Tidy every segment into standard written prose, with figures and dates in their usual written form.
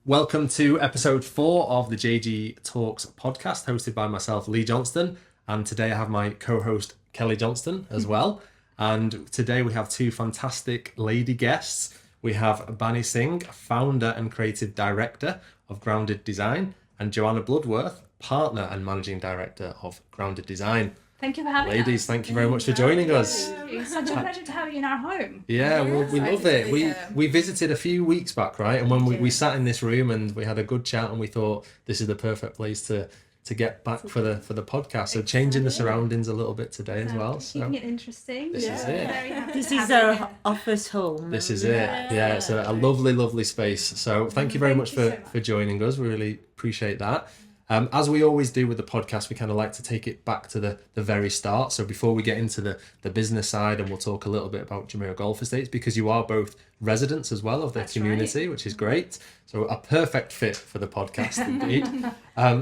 Welcome to episode 4 of the JG Talks podcast, hosted by myself, Lee Johnston. And today I have my co-host, Kelly Johnston, as well. And today we have two fantastic lady guests. We have Bani Singh, founder and creative director of Grounded Design, and Joanna Bloodworth, partner and managing director of Grounded Design. Thank you for having us. Ladies, thank you very much for joining us. It's such a pleasure to have you in our home. Yeah, we love it. We visited a few weeks back, right? And when we sat in this room and we had a good chat and we thought this is the perfect place to get back for the podcast. So changing the surroundings a little bit today as well. So keeping it interesting. This is it. Very happy This to is have our office home. This is it. Yeah, it's a lovely space. So thank you very much you so much. for joining us. We really appreciate that. As we always do with the podcast, we kind of like to take it back to the very start. So before we get into the business side, and we'll talk a little bit about Jumeirah Golf Estates, because you are both residents as well of the community, which is great. So a perfect fit for the podcast indeed.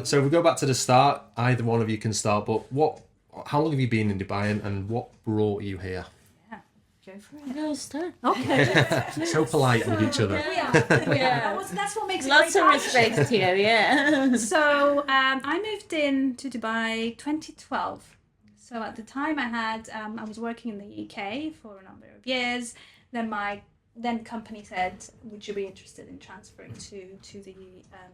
So if we go back to the start, either one of you can start, but how long have you been in Dubai and what brought you here? Go for it. No, start. Okay. So polite with each other. Yeah. That's what makes it Lots of very respect here, yeah. So I moved in to Dubai 2012. So at the time I was working in the UK for a number of years. Then my company said, would you be interested in transferring to the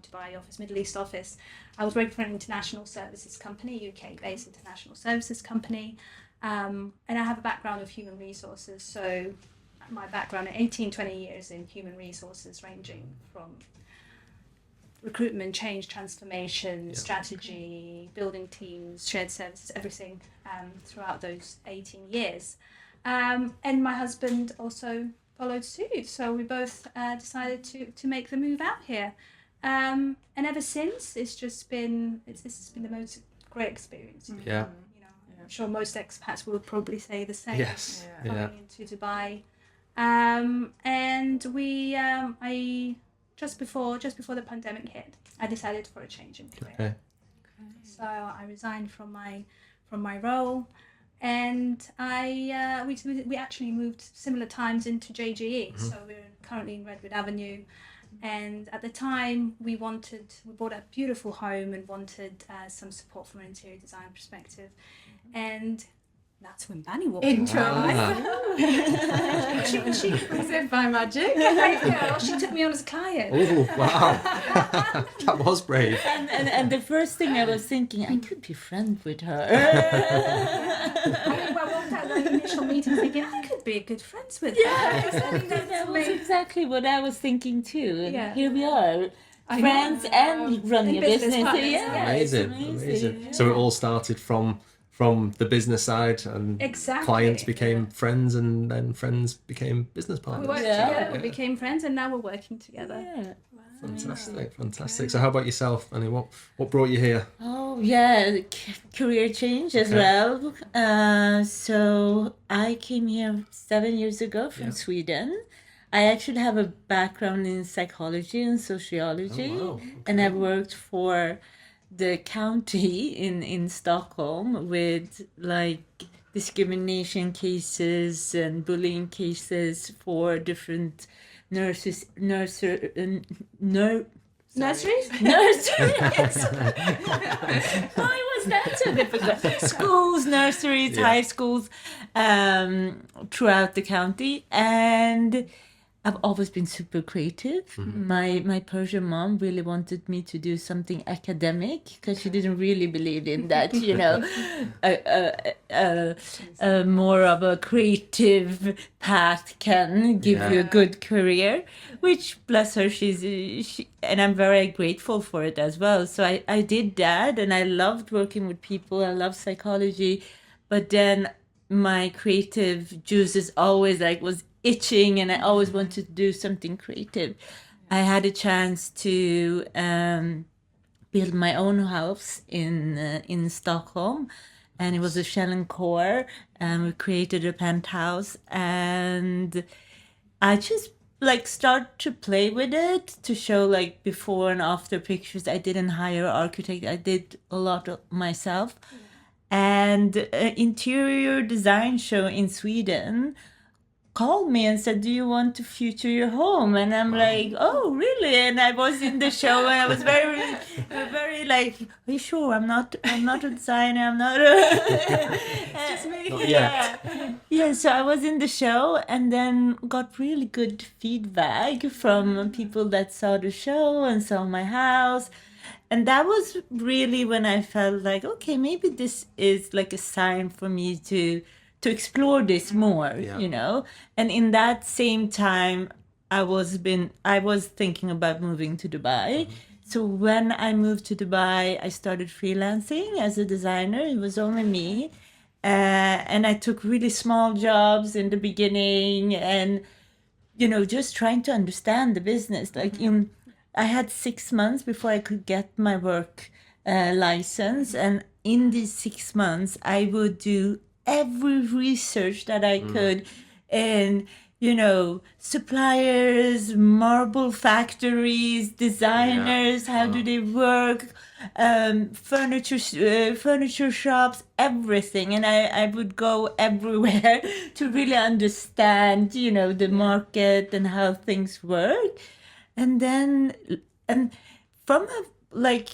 Dubai office, Middle East office? I was working for an international services company, UK-based international services company. And I have a background of human resources. So my background, 20 years in human resources, ranging from recruitment, change, transformation, strategy, building teams, shared services, everything throughout those 18 years. And my husband also followed suit. So we both decided to make the move out here. And ever since, this has been the most great experience. Yeah. I'm sure most expats will probably say the same. Yes. Coming into Dubai, and I just before the pandemic hit, I decided for a change in career. Okay. So I resigned from my role, and we actually moved similar times into JGE. So we're currently in Redwood Avenue. And at the time, we bought a beautiful home and wanted some support from an interior design perspective. And that's when Bani walked into our life. She As if by magic. She took me on as a client. Oh, wow. That was brave. And the first thing I was thinking, I could be friends with her. I walked out of the initial meeting thinking, I could be good friends with her. Yeah, exactly. That was exactly what I was thinking too. And Yeah. here we are. Friends and running a business. partners, Yeah, Amazing. So it all started from the business side, and Exactly. clients became friends, and then friends became business We partners. worked Yeah. together, we became friends, and now we're working together. Yeah. Fantastic. So how about yourself, Annie? What brought you here? Oh yeah, career change as well. So I came here 7 years ago from Sweden. I actually have a background in psychology and sociology, Oh, wow. and I've worked for the county in Stockholm with like discrimination cases and bullying cases for different nurseries. Nurseries? Why was that so difficult? Schools, nurseries, high schools, throughout the county, and I've always been super creative. My Persian mom really wanted me to do something academic because she didn't really believe in that, more of a creative path can give you a good career, which bless her, and I'm very grateful for it as well. So I did that, and I loved working with people. I love psychology, but then my creative juices always was itching, and I always wanted to do something creative. I had a chance to build my own house in Stockholm, and it was a shell and core, and we created a penthouse, and I just start to play with it to show before and after pictures. I didn't hire an architect. I did a lot of myself. And interior design show in Sweden called me and said, "Do you want to future your home?" And I'm like, "Oh, really?" And I was in the show, and I was very, very like, "Are you sure? I'm not a designer. I'm not a." Just me. Not yet. Yeah, so I was in the show and then got really good feedback from people that saw the show and saw my house. And that was really when I felt like, okay, maybe this is like a sign for me to explore this more, Yeah. you know. And in that same time, I was thinking about moving to Dubai. So when I moved to Dubai, I started freelancing as a designer. It was only me. And I took really small jobs in the beginning and, you know, just trying to understand the business. Like I had 6 months before I could get my work license. And in these 6 months, I would do every research that I could and, you know, suppliers, marble factories, designers, how do they work, furniture shops, everything. And I would go everywhere to really understand, you know, the market and how things work. And then, and from it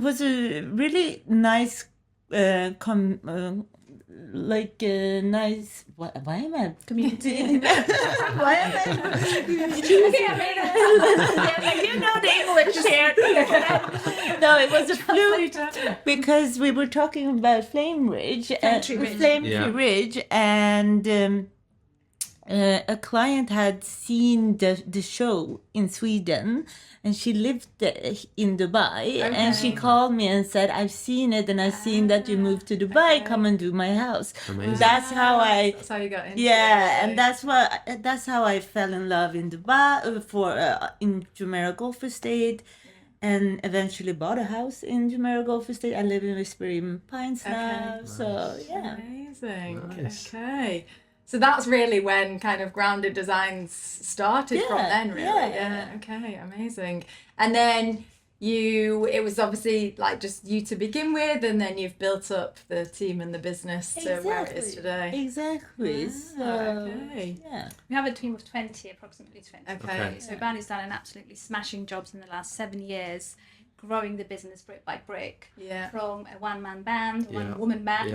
was a really nice, nice. Why am I Community. Why am I? You know the English here. No, it was a fluke because we were talking about Flame Ridge, Ridge, and a client had seen the show in Sweden, and she lived in Dubai, and she called me and said, "I've seen it, and I've seen that you moved to Dubai. Come and do my house." Amazing. That's how you got into yeah, and that's how I fell in love in Dubai in Jumeirah Golf Estate, and eventually bought a house in Jumeirah Golf Estate. I live in Whispering Pines now, so yeah. Amazing. Nice. Okay. So that's really when kind of Grounded Designs started from then, really. Yeah. Okay, amazing. And then it was obviously like just you to begin with, and then you've built up the team and the business to where it is today. Exactly. Okay. Yeah. We have a team of 20, approximately 20. Okay. So Bani's done an absolutely smashing job in the last 7 years, growing the business brick by brick. Yeah. From a one-man band, one-woman band,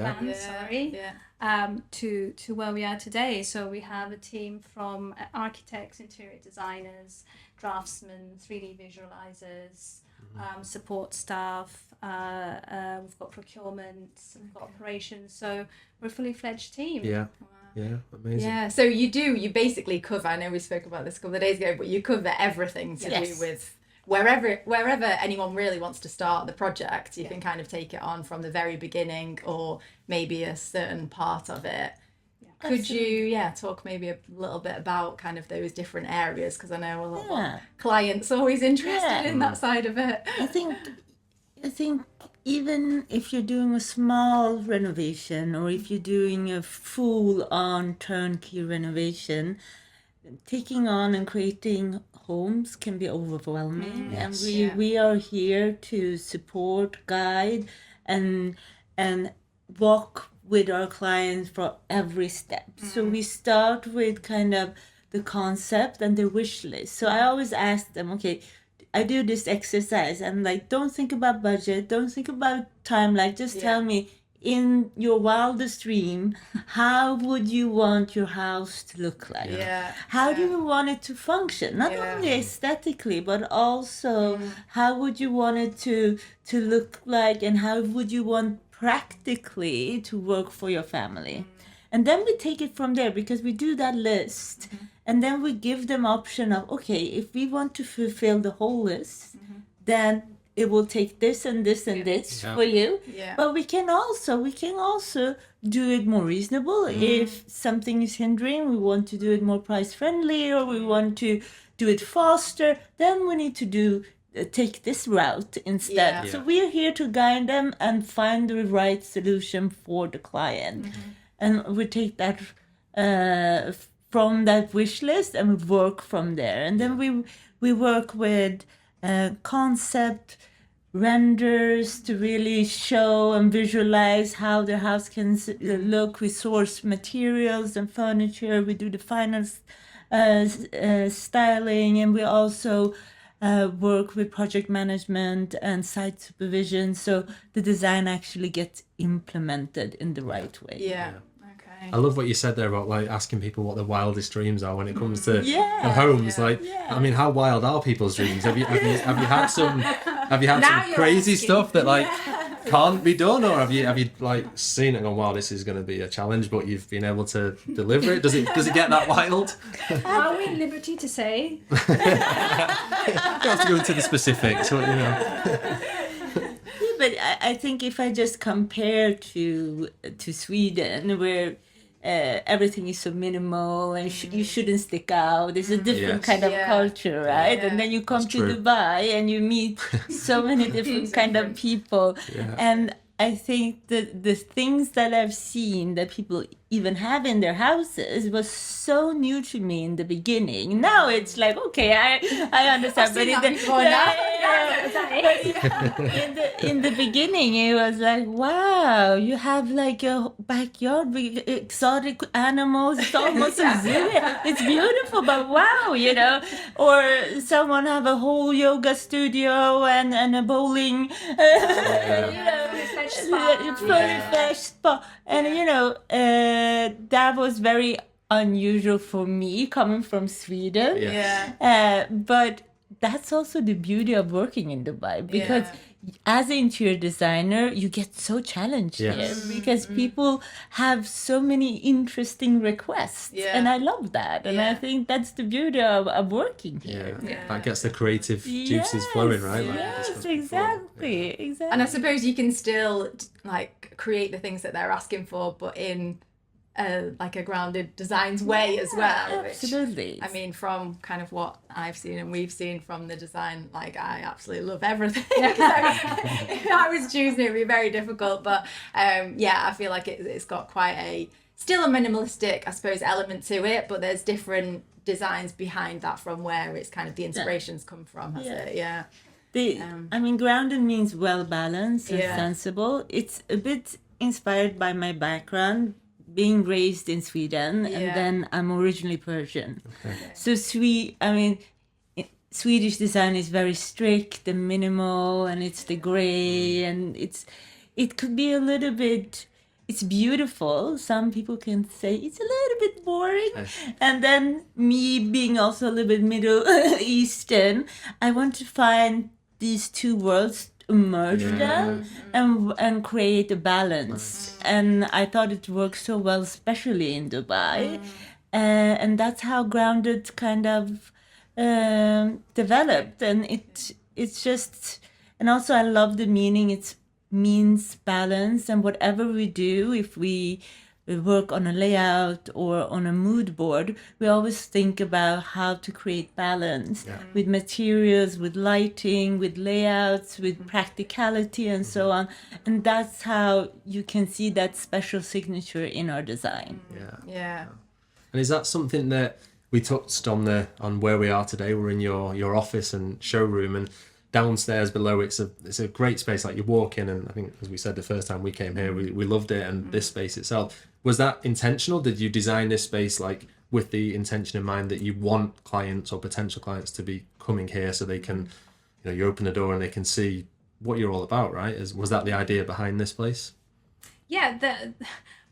to where we are today. So we have a team from architects, interior designers, draftsmen, 3D visualizers, support staff. We've got procurement, we've got operations. So we're a fully fledged team. Yeah. Yeah, amazing. Yeah, so you basically cover, I know we spoke about this a couple of days ago, but you cover everything to do with wherever anyone really wants to start the project, you can kind of take it on from the very beginning or maybe a certain part of it. Yeah. Could you talk maybe a little bit about kind of those different areas, because I know a lot of clients are always interested in that side of it. I think even if you're doing a small renovation or if you're doing a full-on turnkey renovation, taking on and creating homes can be overwhelming, and we are here to support, guide, and walk with our clients for every step. So we start with kind of the concept and the wish list. So I always ask them, okay, I do this exercise and like, don't think about budget, don't think about timeline, just tell me, in your wildest dream, how would you want your house to look like? How do you want it to function? Not only aesthetically, but also how would you want it to look like, and how would you want practically to work for your family? And then we take it from there, because we do that list and then we give them option of, okay, if we want to fulfill the whole list, then it will take this and this and this for you. But we can also do it more reasonable. If something is hindering, we want to do it more price friendly, or we want to do it faster, then we need to take this route instead. So we are here to guide them and find the right solution for the client. And we take that from that wish list and we work from there. And then we work with concept, renders to really show and visualize how the house can look. We source materials and furniture. We do the final styling, and we also work with project management and site supervision, so the design actually gets implemented in the right way. Yeah. Okay. I love what you said there about like asking people what their wildest dreams are when it comes to homes. Like, I mean, how wild are people's dreams? Have you had some crazy stuff that like can't be done, or have you like seen it and gone, wow, this is going to be a challenge, but you've been able to deliver it? Does it get that wild? Are we at liberty to say? You have to go into the specifics, you know. But I think if I just compare to Sweden, where everything is so minimal and you shouldn't stick out. It's a different kind of culture, right? And then you come to Dubai and you meet so many different kind of people. And I think that the things that I've seen that people even have in their houses was so new to me in the beginning. Now it's like, okay, I understand. But in the beginning, it was like, wow, you have like a backyard with exotic animals. It's almost a zoo. It's beautiful, but wow, you know. Or someone have a whole yoga studio and a bowling, fresh spa. And, you know, that was very unusual for me coming from Sweden. But that's also the beauty of working in Dubai, because as an interior designer, you get so challenged here because people have so many interesting requests. And I love that. And I think that's the beauty of working here. That gets the creative juices flowing, right? Like Yes, exactly. And I suppose you can still like create the things that they're asking for, but in like a grounded designs way as well. Absolutely. Which, I mean, from kind of what I've seen and we've seen from the design, like I absolutely love everything. So if I was choosing, it'd be very difficult. But I feel like it's got quite still a minimalistic, I suppose, element to it, but there's different designs behind that from where it's kind of the inspirations come from, has it? I mean, grounded means well balanced and sensible. It's a bit inspired by my background, being raised in Sweden, and then I'm originally Persian. So Swedish design is very strict and minimal, and it's the gray, and it could be a little bit. It's beautiful. Some people can say it's a little bit boring. And then me being also a little bit Middle Eastern, I want to find these two worlds, merge them and create a balance. And I thought it worked so well, especially in Dubai. And that's how grounded kind of developed. And it's just, and also I love the meaning. It means balance, and whatever we do, if we work on a layout or on a mood board, we always think about how to create balance with materials, with lighting, with layouts, with practicality, and so on. And that's how you can see that special signature in our design. And is that something that we touched on where we are today? We're in your office and showroom, and downstairs below it's a great space. Like you walk in, and I think, as we said the first time we came here, we loved it, and this space itself. Was that intentional? Did you design this space like with the intention in mind that you want clients or potential clients to be coming here so they can, you know, you open the door and they can see what you're all about, right? Was that the idea behind this place? Yeah,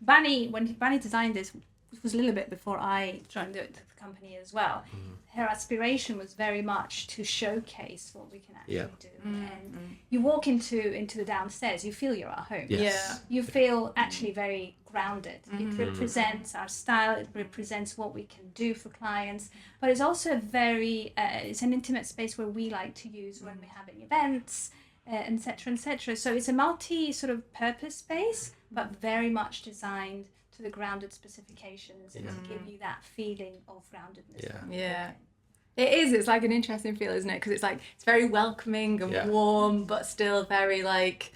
when Bani designed this, it was a little bit before I joined the company as well. Her aspiration was very much to showcase what we can actually do. And you walk into the downstairs, you feel you're at home. You feel actually very grounded. It represents our style, it represents what we can do for clients, but it's also it's an intimate space where we like to use when we're having events, etc., etc. So it's a multi sort of purpose space, but very much designed to the grounded specifications and to give you that feeling of groundedness. It is. It's like an interesting feel, isn't it? Because it's like it's very welcoming and warm, but still very like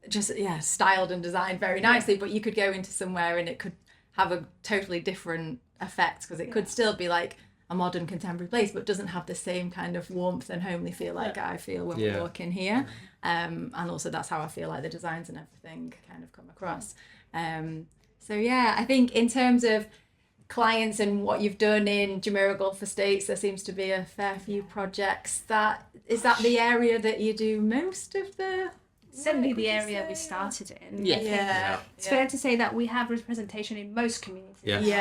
just styled and designed very nicely. But you could go into somewhere and it could have a totally different effect, because it could still be like a modern contemporary place, but doesn't have the same kind of warmth and homely feel like I feel when we walk in here. And also that's how I feel like the designs and everything kind of come across. So yeah, I think in terms of clients and what you've done in Jumeirah Gulf Estates, there seems to be a fair few projects. Is that the area that you do most of the... Certainly the area we started in. It's fair to say that we have representation in most communities. We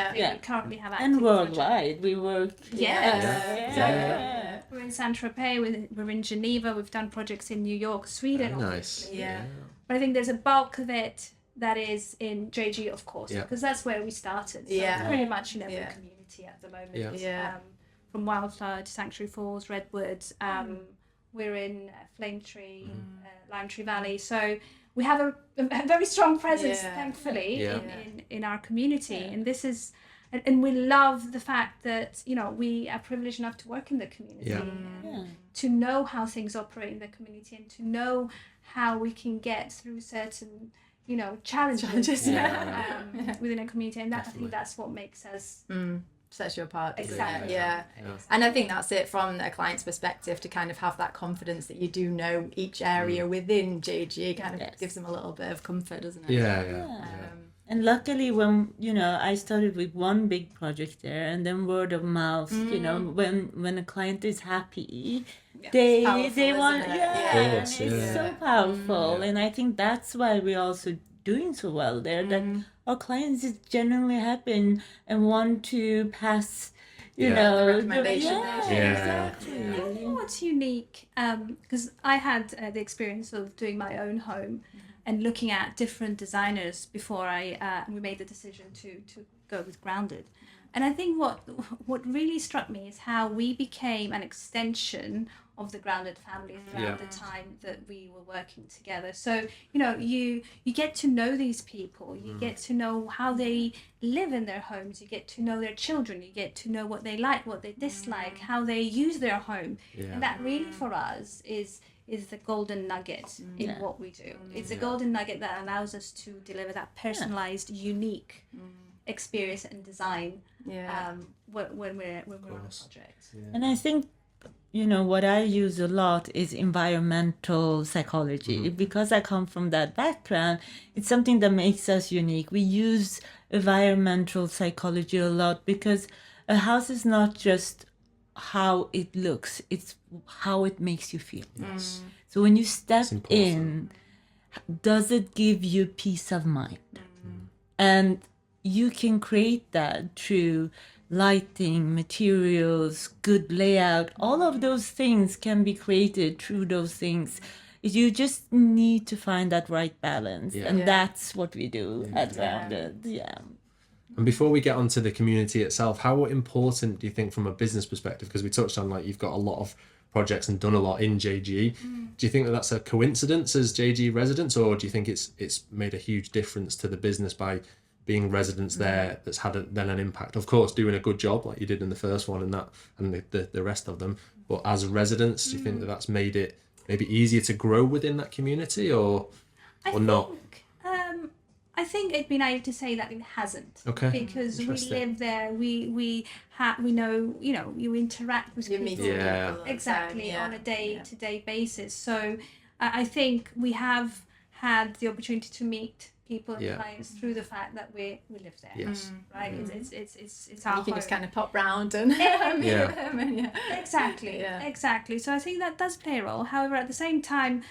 currently have active and worldwide projects. We work. We're in Saint-Tropez, we're in Geneva, we've done projects in New York, Sweden. Nice. But I think there's a bulk of it that is in JG, of course, because that's where we started. So pretty much in every community at the moment. From Wildflower to Sanctuary Falls, Redwood. We're in Flame Tree, Lime Tree Valley. So we have a very strong presence, thankfully, in our community. And this is, and we love the fact that, you know, we are privileged enough to work in the community, to know how things operate in the community, and to know how we can get through certain, you know, challenges within a community. And that, I think that's what makes us... sets you apart. Exactly. And I think that's it from a client's perspective, to kind of have that confidence that you do know each area within JG. Kind of gives them a little bit of comfort, doesn't it? And luckily, when, you know, I started with one big project there, and then word of mouth, you know, when a client is happy, they want, it's so powerful. And I think that's why we're also doing so well there, that our clients is genuinely happy and want to pass, you know, recommendation. Exactly. I think what's unique, because I had the experience of doing my own home and looking at different designers before we made the decision to go with Grounded. And I think what really struck me is how we became an extension of the Grounded family throughout the time that we were working together. So, you know, you get to know these people, you get to know how they live in their homes, you get to know their children, you get to know what they like, what they dislike, how they use their home. And that really for us is the golden nugget in what we do. It's a golden nugget that allows us to deliver that personalized, unique experience and design when we're on a project. And I think, you know, what I use a lot is environmental psychology. Because I come from that background, it's something that makes us unique. We use environmental psychology a lot, because a house is not just how it looks, it's how it makes you feel. So when you step in, does it give you peace of mind? And you can create that through lighting, materials, good layout. All of those things can be created through those things. You just need to find that right balance. And that's what we do at Grounded. And before we get onto the community itself, how important do you think from a business perspective, because we touched on, like, you've got a lot of projects and done a lot in JG. Do you think that that's a coincidence as JG residents, or do you think it's made a huge difference to the business by being residents there that's had then an impact? Of course, doing a good job like you did in the first one and the rest of them. But as residents, do you think that that's made it maybe easier to grow within that community, or not? I think it'd be naive to say that it hasn't. Okay. Because we live there, we know, you know, you interact with people. Exactly, on a day-to-day basis. So I think we have had the opportunity to meet people and clients through the fact that we live there. Yes. Right. It's our home. You can just kind of pop round and Exactly. So I think that does play a role. However, at the same time,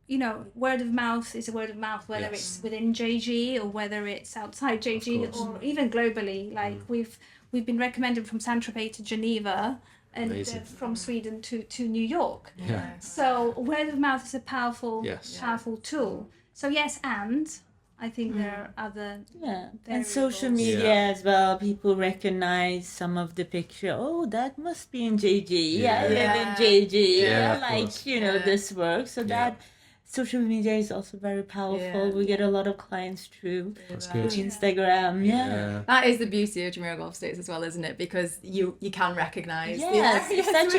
you know, word of mouth is a word of mouth, whether it's within JG or whether it's outside JG or even globally. Like we've been recommended from Saint-Tropez to Geneva and from Sweden to New York. So word of mouth is a powerful tool. So yes, and I think there are other and social media as well. People recognize some of the picture. Oh, that must be in JG. I live in JG. Like, you know, this work. So that social media is also very powerful. We get a lot of clients through Instagram. That is the beauty of Jumeirah Gulf Estates as well, isn't it? Because you can recognise. It's such a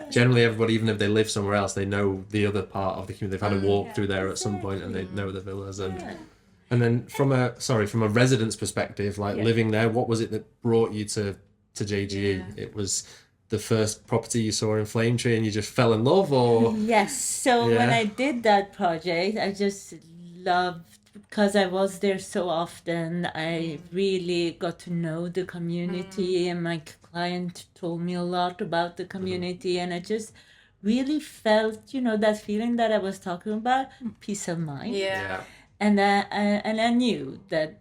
Generally, everybody, even if they live somewhere else, they know the other part of the community. They've had a walk through there at some point, and they know the villas. And And then from a resident's perspective, like living there, what was it that brought you to JGE? It was the first property you saw in Flametree and you just fell in love, or? Yes. So when I did that project, I just loved, because I was there so often, I really got to know the community, and my client told me a lot about the community, and I just really felt, that feeling that I was talking about, peace of mind. Yeah. And I knew that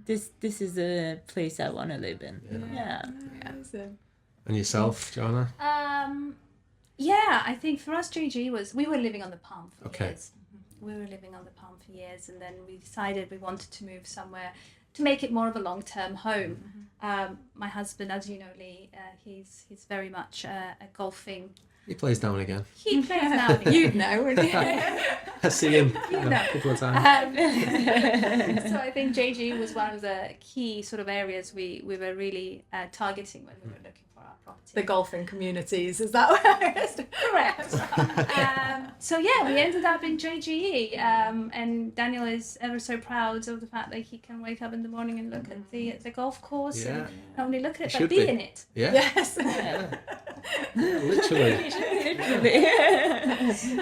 this is a place I want to live in. Yeah. And yourself, Joanna? I think for us, JG we were living on the Palm for years. We were living on the Palm for years, and then we decided we wanted to move somewhere to make it more of a long-term home. My husband, as you know, Lee, he's very much a golfing. He plays down again. He plays now. You'd know, wouldn't you? I see him a couple of times. So I think JG was one of the key sort of areas we were really targeting when we were looking for our property. The golfing communities, is that where it is? Correct. We ended up in JGE, and Daniel is ever so proud of the fact that he can wake up in the morning and look at the golf course and not only look at it but be in it. Yeah. Yes. Literally.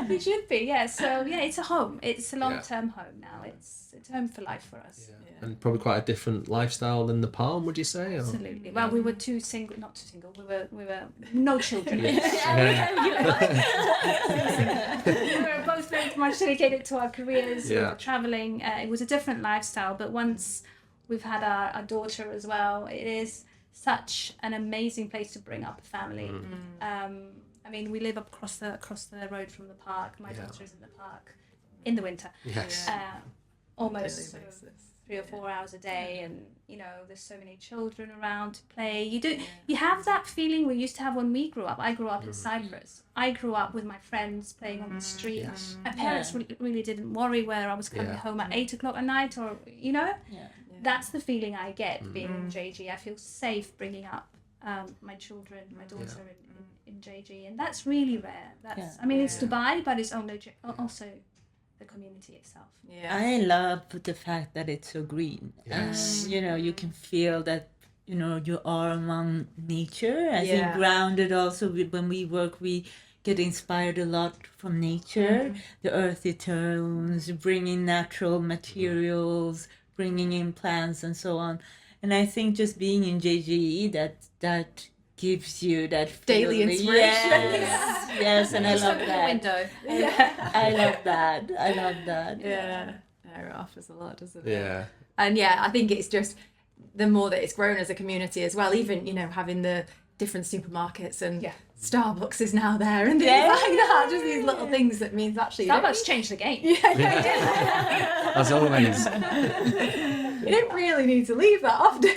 He should be, yeah. So it's a home. It's a long-term home now. It's a home for life for us. Yeah. And probably quite a different lifestyle than the Palm, would you say? Or? Absolutely. Well, we were not too single. We were no children. We were both very much dedicated to our careers. We were traveling. It was a different lifestyle, but once we've had our daughter as well, it is such an amazing place to bring up a family. We live across the road from the park. My daughter is in the park in the winter. Yes. Almost 3 or 4 hours a day, and there's so many children around to play. You have that feeling we used to have when we grew up. I grew up in Cyprus. I grew up with my friends playing on the street. Yes. My parents really didn't worry whether I was coming home at 8 o'clock at night or That's the feeling I get being in JG. I feel safe bringing up my children, my daughter in JG, and that's really rare. It's Dubai, but it's also the community itself. I love the fact that it's so green. Yes. You can feel that you are among nature. I think grounded also. When we work, we get inspired a lot from nature, the earthy tones, bringing natural materials, bringing in plants and so on. And I think just being in JGE, that gives you that daily inspiration. Yes, and I love that. Window. I love that. Yeah. It offers a lot, doesn't it? Yeah. And I think it's just the more that it's grown as a community as well, even, having the different supermarkets and Starbucks is now there and things like that. Just these little things that means actually... Starbucks changed the game. As always. You don't really need to leave that often.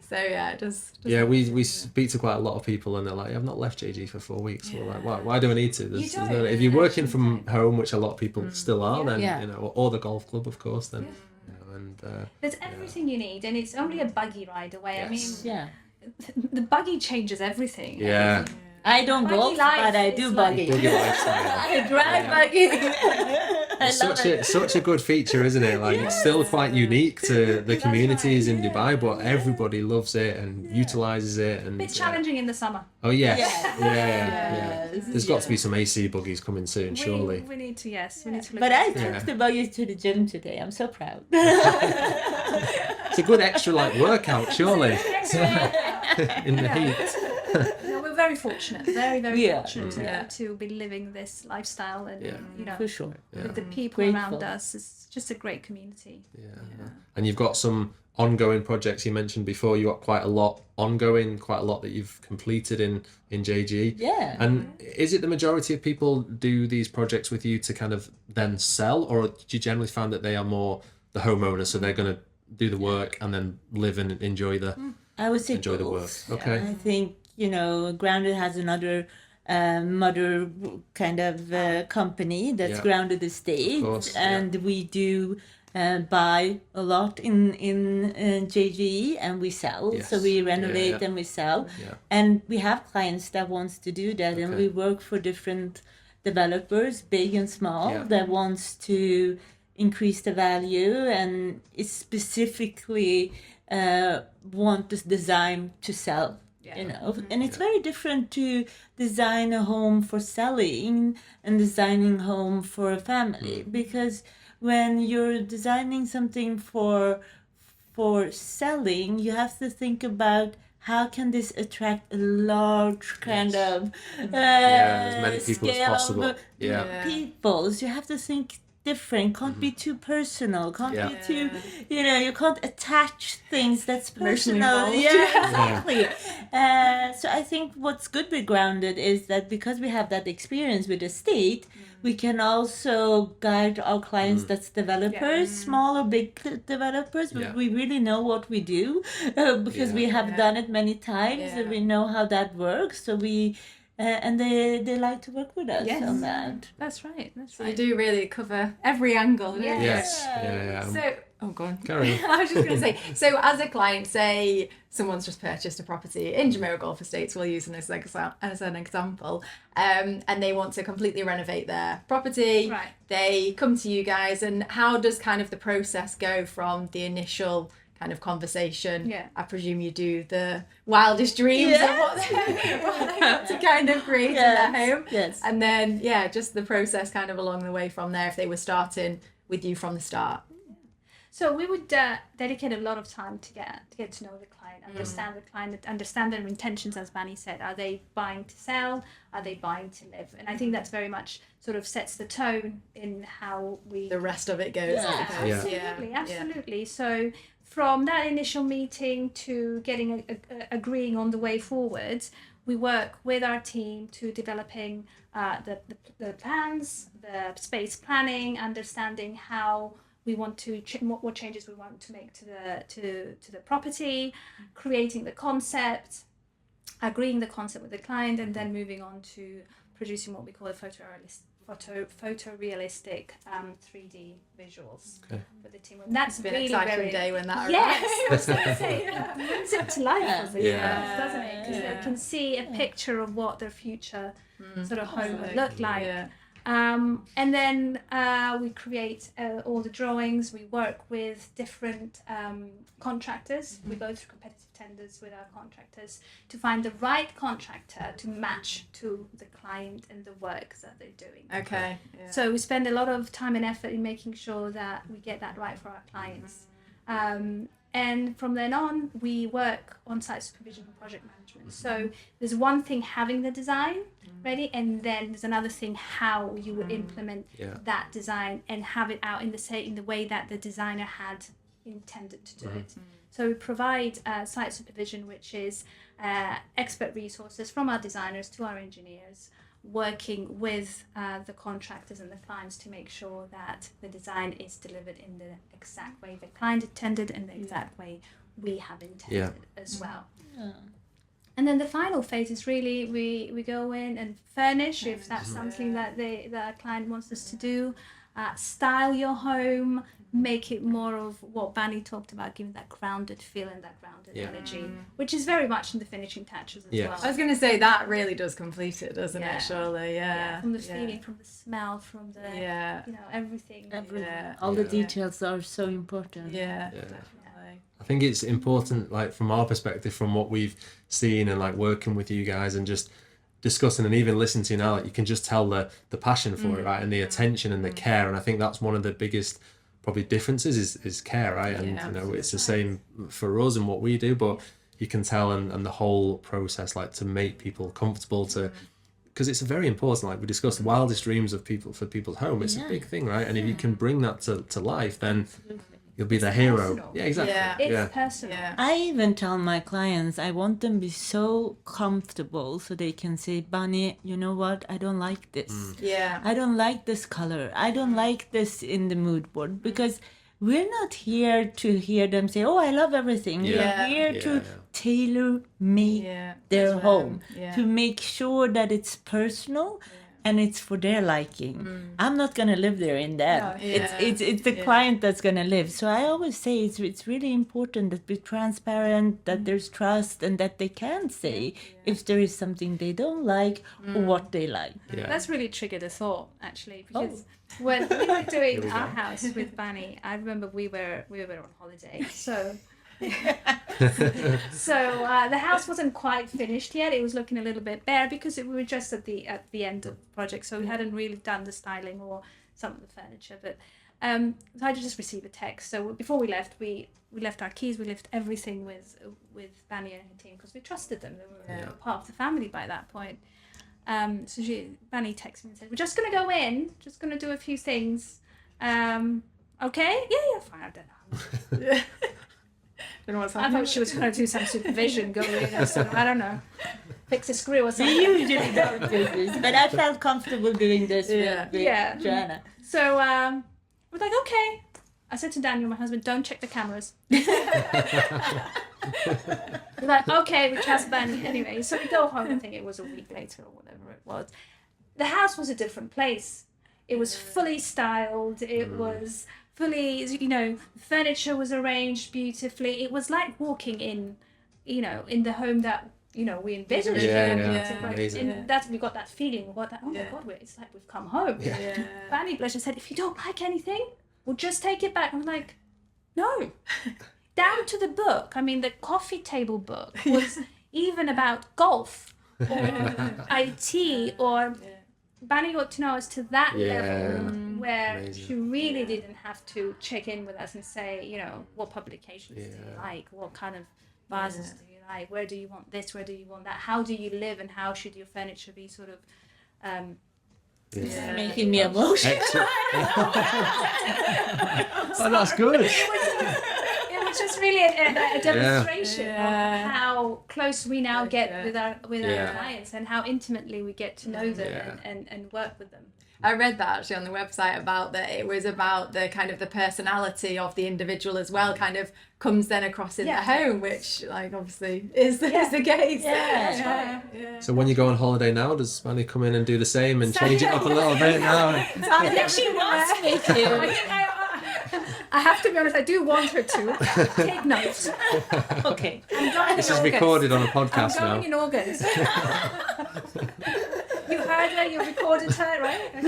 So it does. Yeah, we speak to quite a lot of people and they're like, I've not left JG for 4 weeks. We're like, why do I need to? There's no, if you're working from home, which a lot of people still are, then or the golf club, of course, then there's everything you need, and it's only a buggy ride away. Yes. The buggy changes everything. Yeah. I don't golf, but I do buggy. I drive buggy. Such a good feature, isn't it? Like it's still quite unique to the communities in Dubai, but everybody loves it and utilizes it. And a bit challenging in the summer. Oh yes, yeah. There's got to be some AC buggies coming soon, surely. We need to look. But I took the buggies to the gym today. I'm so proud. It's a good extra workout, surely. In the heat. We're very fortunate, very fortunate to be living this lifestyle, and for sure. With the people around us. It's just a great community. And you've got some ongoing projects you mentioned before. You got quite a lot ongoing, quite a lot that you've completed in JG. Yeah. And is it the majority of people do these projects with you to kind of then sell, or do you generally find that they are more the homeowner, so they're going to do the work and then live and enjoy the I would say enjoy the work? Okay. I think Grounded has another mother kind of company that's Grounded Estate, and we do buy a lot in JGE and we sell. So we renovate and we sell, and we have clients that wants to do that, and we work for different developers, big and small, that wants to increase the value, and it's specifically want this design to sell. You know, and it's very different to design a home for selling and designing home for a family, because when you're designing something for selling, you have to think about how can this attract a large kind of as many people as scale possible. of people. So you have to think different, can't be too personal, can't be too, you know, you can't attach things that's personal. Exactly. So I think what's good with Grounded is that because we have that experience with the state, we can also guide our clients that's developers, small or big developers, but we really know what we do because we have done it many times and we know how that works. So we and they like to work with us on that. That's right. So you do really cover every angle. Don't you? Yes. So, go on. Carry on. I was just going to say, so as a client, say someone's just purchased a property in Jumeirah Golf Estates, we'll use as an example, and they want to completely renovate their property. Right. They come to you guys, and how does kind of the process go from the initial kind of conversation? I presume you do the wildest dreams of what they want to kind of create in their home. And then, just the process kind of along the way from there, if they were starting with you from the start. So we would dedicate a lot of time to get to know the client, understand their intentions, as Bani said. Are they buying to sell? Are they buying to live? And I think that's very much sort of sets the tone in how the rest of it goes. Absolutely. So from that initial meeting to getting agreeing on the way forward, we work with our team to developing the plans, the space planning, understanding how we want to what changes we want to make to the property, creating the concept, agreeing the concept with the client, and then moving on to producing what we call a photorealistic 3D visuals for the team. And that's been really an exciting day when that arrives. Brings it to life, doesn't it? Because they can see a picture of what their future sort of home would look like. And then we create all the drawings. We work with different contractors. We go through competitive tenders with our contractors to find the right contractor to match to the client and the work that they're doing. Okay. So we spend a lot of time and effort in making sure that we get that right for our clients. And from then on, we work on site supervision and project management. So there's one thing having the design ready, and then there's another thing how you would implement that design and have it out in the way that the designer had intended to do it. So we provide site supervision, which is expert resources from our designers to our engineers, working with the contractors and the clients to make sure that the design is delivered in the exact way the client intended and the exact way we have intended as well. And then the final phase is really we go in and furnish if that's something that the client wants us to do, style your home, make it more of what Bani talked about, giving that grounded feel and that grounded energy, which is very much in the finishing touches as well. I was going to say that really does complete it, doesn't it? Surely, from the feeling, from the smell, from the everything. All the details are so important. I think it's important, like from our perspective, from what we've seen and like working with you guys and just discussing and even listening to you now, like you can just tell the passion for it, right, and the attention and the care. And I think that's one of the biggest probably differences is care, right? And you know, it's the same for us and what we do, but you can tell and the whole process, like to make people comfortable, to because it's very important, like we discussed, wildest dreams of people for people's home. It's a big thing, right? And if you can bring that to life, then you'll be the hero. Personal. Yeah, exactly. It's personal. I even tell my clients I want them to be so comfortable so they can say, Bani, you know what? I don't like this. I don't like this color. I don't like this in the mood board, because we're not here to hear them say, oh, I love everything. We're here to tailor make their home, to make sure that it's personal and it's for their liking. I'm not gonna live there in that. No, yeah. It's the client that's gonna live. So I always say it's really important that we're transparent, that there's trust, and that they can say if there is something they don't like or what they like. Yeah. That's really triggered a thought, actually, because when we were doing our house with Bani, I remember we were on holiday, so the house wasn't quite finished yet. It was looking a little bit bare because we were just at the end of the project, so we hadn't really done the styling or some of the furniture. But so I just received a text. So before we left, we left our keys. We left everything with Bani and her team because we trusted them. They were part of the family by that point. So Bani texted me and said, "We're just going to go in, just going to do a few things. Okay? Yeah, fine. I don't know." Don't know what's I happening. thought she was going to do some supervision, go in or something. I don't know. Fix a screw or something. We usually don't do this, but I felt comfortable doing this with Yeah. Joanna. So we're like, okay. I said to Daniel, my husband, don't check the cameras. We're like, okay, we trust Bani. Anyway, so we go home. I think it was a week later or whatever it was. The house was a different place. It was fully styled. It was fully, the furniture was arranged beautifully. It was like walking in, in the home that, we envisioned. Amazing. And that's, we got that feeling. We got that, oh my God, it's like we've come home. Yeah. Bani bless her said, if you don't like anything, we'll just take it back. I'm like, no. Down to the book. I mean, the coffee table book was even about golf or IT or... Bani got to know us to that level where she really didn't have to check in with us and say, what publications do you like? What kind of vases do you like? Where do you want this? Where do you want that? How do you live and how should your furniture be sort of... Making me emotional. Oh, that's good. It was just really a demonstration of how close we now get with our clients and how intimately we get to know them and work with them. I read that actually on the website about that it was about the kind of the personality of the individual as well kind of comes then across in the home, which like obviously is the case. Yeah. So when you go on holiday now, does Bani come in and do the same and change it up a little bit now? I think she wants me to. I have to be honest, I do want her to take notes. Okay. This is recorded on a podcast I'm going now. in August. You heard her, you recorded her, right?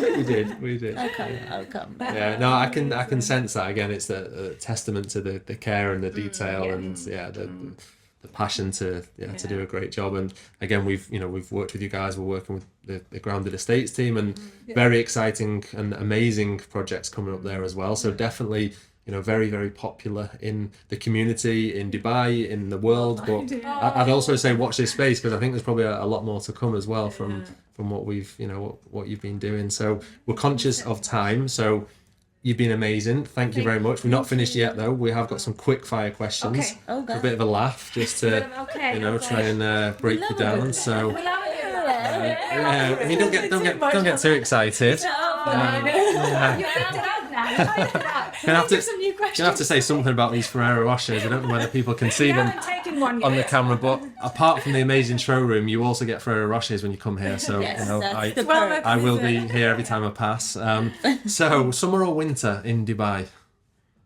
We did. I'll come back. Yeah, no, I can sense that. Again, it's a testament to the care and the detail and the passion to do a great job. And again, we've worked with you guys. We're working with the Grounded Estates team, and very exciting and amazing projects coming up there as well. So definitely, very, very popular in the community, in Dubai, in the world. But I'd also say watch this space, because I think there's probably a lot more to come as well from what we've, what you've been doing. So we're conscious of time. So you've been amazing. Thank you very much. We're not finished yet, though. We have got some quick fire questions. Okay. Oh, For a bit of a laugh, just to try and break you down. So I mean, don't get too excited. Gonna have to say something about these Ferrero Rochers. I don't know whether people can see them on the camera, but apart from the amazing showroom, you also get Ferrero Rochers when you come here. So I will be here every time I pass. So summer or winter in Dubai?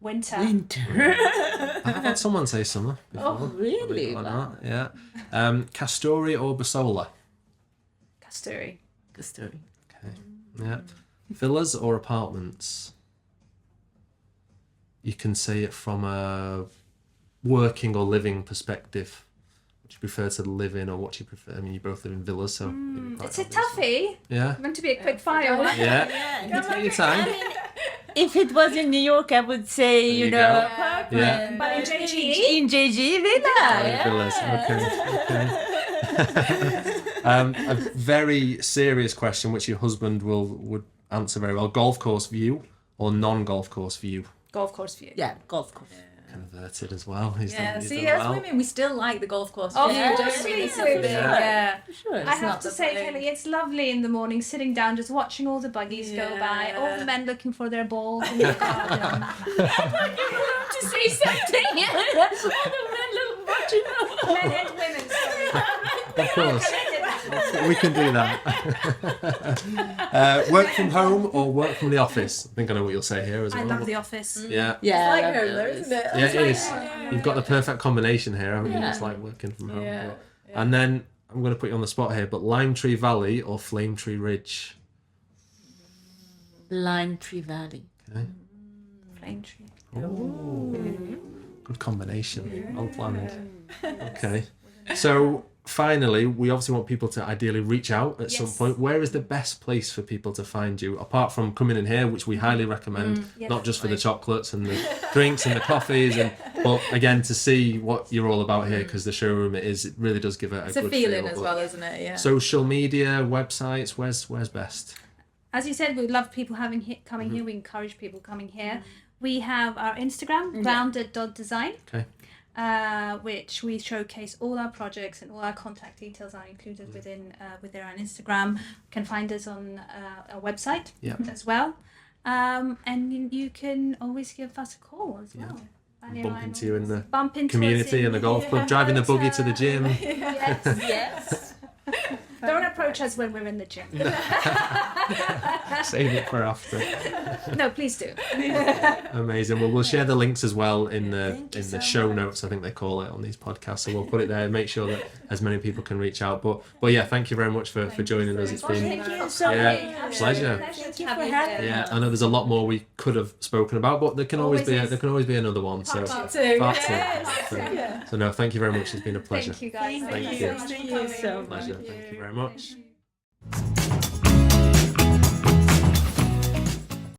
Winter. I've had someone say summer before. Oh, really? Believe it or not, yeah. Casturi or Basola? Casturi. Casturi. Okay. Yeah. Villas or apartments? You can say it from a working or living perspective. Would you prefer to live in, or what do you prefer? I mean, you both live in villas, so It's a toughie. Yeah. Meant to be a quick fire one. Yeah. You take your time. If it was in New York, I would say, you go. apartment. Yeah. But in JG? In JG, villa. Villas. Okay. A very serious question, which your husband would answer very well. Golf course view or non-golf course view? Golf course view. Yeah, golf course. Converted as well. He's See, done that's well. what I mean. We still like the golf course. Oh, Yeah. yeah. Sure. I have not to the say, thing. Kelly, it's lovely in the morning, sitting down, just watching all the buggies go by, all the men looking for their balls in the garden. to say something. All the men look watching. Men and women, sorry. Of course. We can do that. Work from home or work from the office? I think I know what you'll say here as well. I love the office. Yeah. Yeah, It's like home though, isn't it? Yeah, it is. You've got the perfect combination here, haven't you? It's like working from home. Yeah. But- And then I'm going to put you on the spot here, but Lime Tree Valley or Flame Tree Ridge? Lime Tree Valley. Okay. Flame tree. Good combination. Well planned. Okay. So finally, we obviously want people to ideally reach out at some Yes. point. Where is the best place for people to find you, apart from coming in here, which we highly recommend, Yes. not just for the chocolates and the drinks and the coffees, but again to see what you're all about here, because the showroom it really does give a It's good a feeling feel, as but well, isn't it? Yeah. social media, websites, where's best? As you said, we love people coming here. We encourage people coming here. We have our Instagram, grounded.design, Okay. which we showcase all our projects, and all our contact details are included within our Instagram. You can find us on our website as well. And you can always give us a call as well. Bani and Bump I into you in the bump into us community and the golf club, driving the buggy to the gym. Yes. Don't approach us when we're in the gym. Save it for after. No, please do. Amazing. Well, we'll share the links as well in the show notes, I think they call it on these podcasts. So we'll put it there and make sure that as many people can reach out. But yeah, thank you very much for joining us. It's been Thank you so Yeah, much. pleasure. Thank you for having me. yeah. I know there's a lot more we could have spoken about, but there can always be another one. So Part two. part two. Yes. So no, thank you very much. It's been a pleasure. Thank you guys. Thank you. Thank you so much. Pleasure. Thank you very much.